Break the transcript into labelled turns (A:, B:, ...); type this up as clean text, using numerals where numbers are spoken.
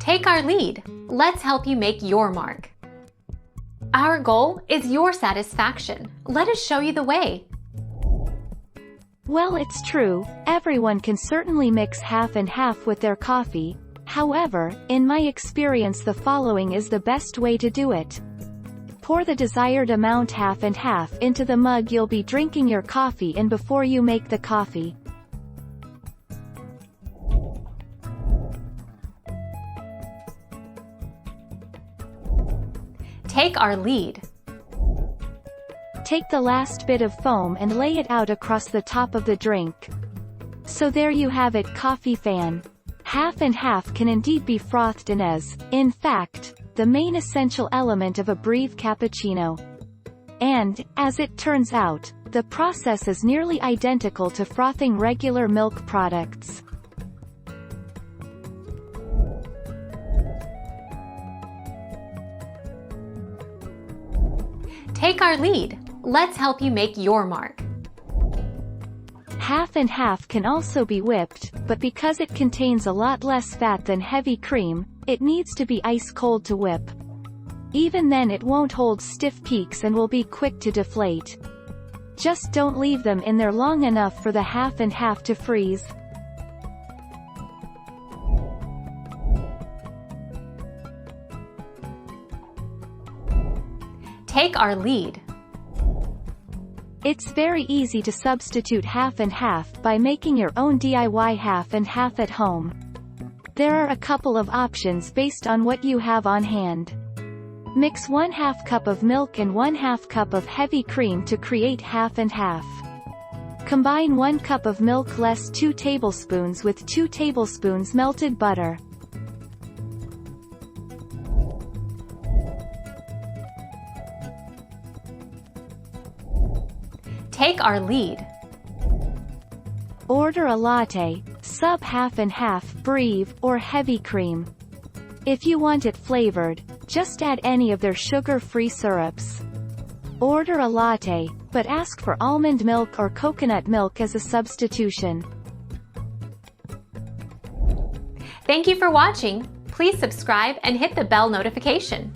A: Take our lead. Let's help you make your mark. Our goal is your satisfaction. Let us show you the way.
B: Well, it's true, everyone can certainly mix half and half with their coffee. However, in my experience the following is the best way to do it. Pour the desired amount half and half into the mug you'll be drinking your coffee in before you make the coffee.
A: Take our lead.
B: Take the last bit of foam and lay it out across the top of the drink. So there you have it, coffee fan. Half and half can indeed be frothed and is, in fact, the main essential element of a breve cappuccino. And, as it turns out, the process is nearly identical to frothing regular milk products.
A: Take our lead. Let's help you make your mark.
B: Half and half can also be whipped, but because it contains a lot less fat than heavy cream, it needs to be ice cold to whip. Even then it won't hold stiff peaks and will be quick to deflate. Just don't leave them in there long enough for the half and half to freeze.
A: Take our lead.
B: It's very easy to substitute half and half by making your own DIY half and half at home. There are a couple of options based on what you have on hand. Mix 1/2 cup of milk and 1/2 cup of heavy cream to create half and half. Combine 1 cup of milk less 2 tablespoons with 2 tablespoons melted butter.
A: Take our lead.
B: Order a latte, sub half and half, breve, or heavy cream. If you want it flavored, just add any of their sugar-free syrups. Order a latte, but ask for almond milk or coconut milk as a substitution.
A: Thank you for watching. Please subscribe and hit the bell notification.